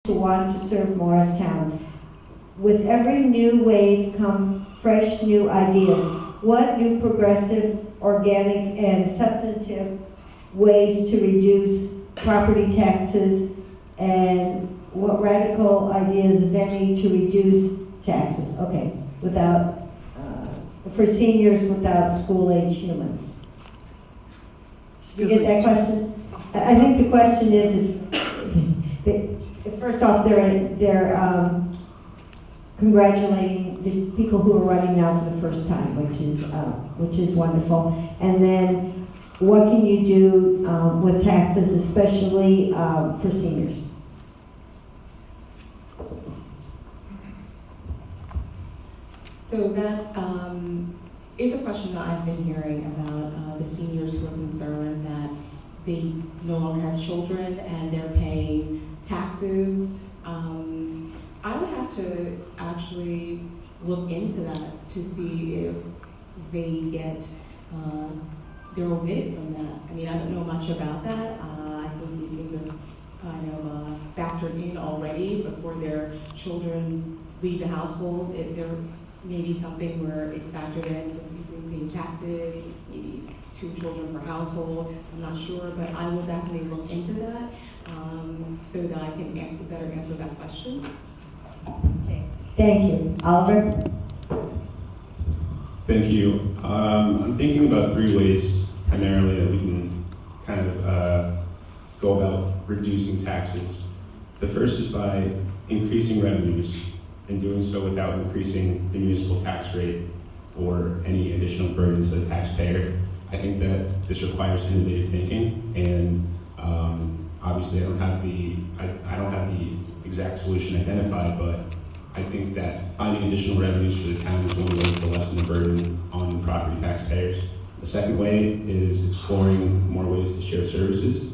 to want to serve Morristown. With every new wave come fresh new ideas. What new progressive, organic, and substantive ways to reduce property taxes, and what radical ideas, if any, to reduce taxes? Okay, without, for seniors without school-age humans. You get that question? I think the question is first off, they're congratulating the people who are running now for the first time, which is wonderful. And then, what can you do with taxes, especially for seniors? So that is a question that I've been hearing about the seniors who are concerned that they no longer have children and they're paying taxes. I would have to actually look into that to see if they get, they're omitted from that. I mean, I don't know much about that. I think these things are kind of factored in already before their children leave the household. If there may be something where it's factored in, paying taxes, maybe 2 children per household, I'm not sure, but I will definitely look into that so that I can better answer that question. Okay. Thank you. Oliver? Thank you. I'm thinking about 3 ways primarily that we can kind of go about reducing taxes. The first is by increasing revenues and doing so without increasing the municipal tax rate or any additional burdens to the taxpayer. I think that this requires innovative thinking, and obviously I don't have the exact solution identified, but I think that finding additional revenues for the town is one way to lessen the burden on property taxpayers. The second way is exploring more ways to share services.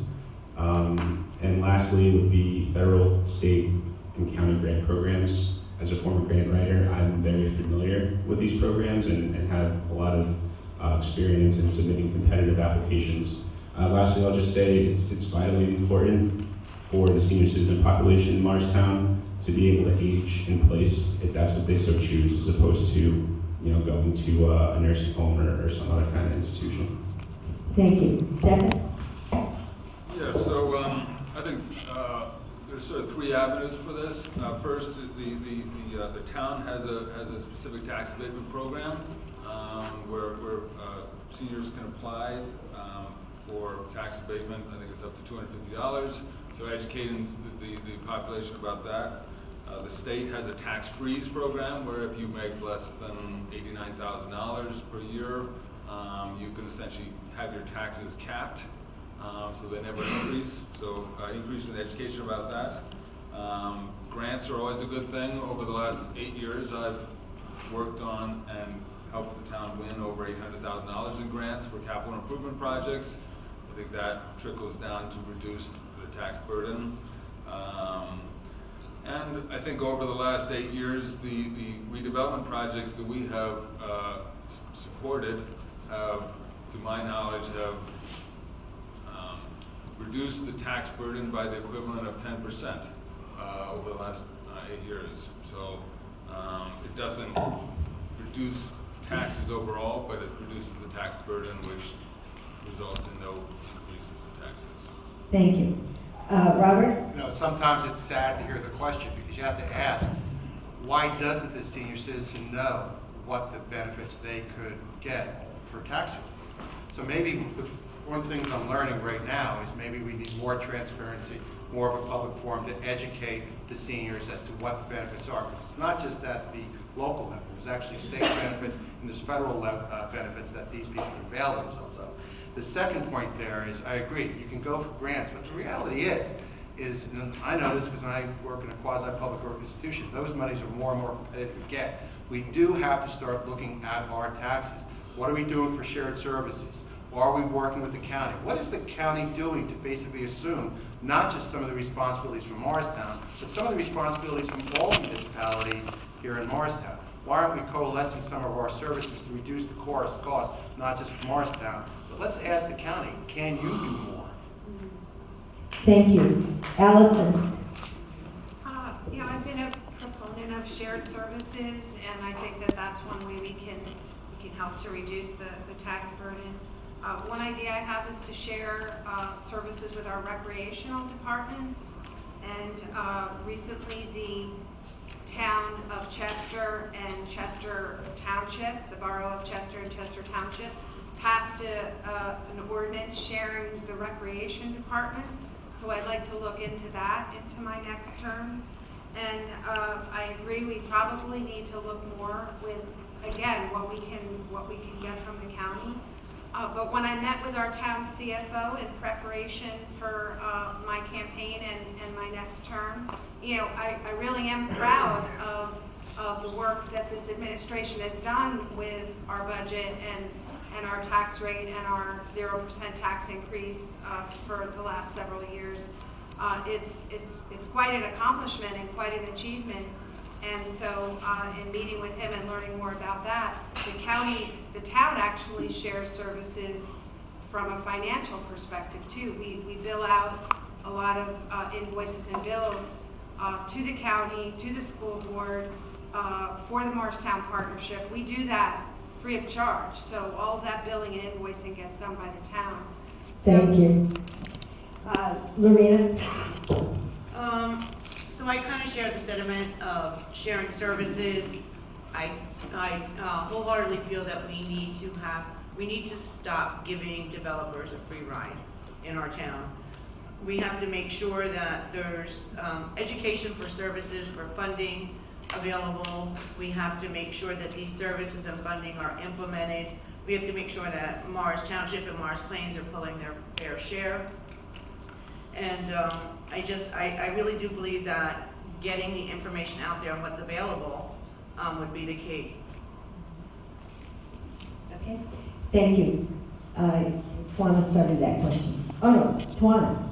And lastly would be federal, state, and county grant programs. As a former grant writer, I'm very familiar with these programs and have a lot of experience in submitting competitive applications. Lastly, I'll just say it's vitally important for the senior citizen population in Morristown to be able to age in place if that's what they so choose, as opposed to going to a nursing home or some other kind of institution. Thank you. Stefan? Yeah, so I think there's sort of 3 avenues for this. First, the town has a specific tax abatement program where seniors can apply for tax abatement. I think it's up to $250. So educating the population about that. The state has a tax freeze program where if you make less than $89,000 per year, you can essentially have your taxes capped. So they never increase. So increasing education about that. Grants are always a good thing. Over the last 8 years, I've worked on and helped the town win over $800,000 in grants for capital improvement projects. I think that trickles down to reduce the tax burden. And I think over the last 8 years, the redevelopment projects that we have supported have, to my knowledge, have reduced the tax burden by the equivalent of 10% over the last 8 years. So it doesn't reduce taxes overall, but it reduces the tax burden, which results in no increases in taxes. Thank you. Robert? Sometimes it's sad to hear the question because you have to ask, why doesn't the senior citizen know what the benefits they could get for tax relief? So maybe one of the things I'm learning right now is maybe we need more transparency, more of a public forum to educate the seniors as to what the benefits are. Because it's not just at the local level. There's actually state benefits and there's federal benefits that these people can avail themselves of. The second point there is, I agree, you can go for grants, but the reality is, and I know this because I work in a quasi-public institution, those monies are more and more competitive to get. We do have to start looking at our taxes. What are we doing for shared services? Are we working with the county? What is the county doing to basically assume not just some of the responsibilities from Morristown, but some of the responsibilities from all municipalities here in Morristown? Why aren't we coalescing some of our services to reduce the cost, not just for Morristown, but let's ask the county, can you do more? Thank you. Alison? Yeah, I've been a proponent of shared services, and I think that that's one way we can help to reduce the tax burden. One idea I have is to share services with our recreational departments. And recently, the town of Chester and Chester Township, the borough of Chester and Chester Township, passed an ordinance sharing the recreation departments. So I'd like to look into that into my next term. And I agree, we probably need to look more with, again, what we can get from the county. But when I met with our town CFO in preparation for my campaign and my next term, you know, I really am proud of the work that this administration has done with our budget and our tax rate and our 0% tax increase for the last several years. It's quite an accomplishment and quite an achievement. And so in meeting with him and learning more about that, the town actually shares services from a financial perspective too. We bill out a lot of invoices and bills to the county, to the school board, for the Morristown Partnership. We do that free of charge. So all of that billing and invoicing gets done by the town. Thank you. Lorena? So I kind of share the sentiment of sharing services. I wholeheartedly feel that we need to stop giving developers a free ride in our town. We have to make sure that there's education for services, for funding available. We have to make sure that these services and funding are implemented. We have to make sure that Morris Township and Morris Plains are pulling their fair share. And I really do believe that getting the information out there on what's available would be the key. Okay, thank you. Tawanna started that question. Oh no, Tawanna.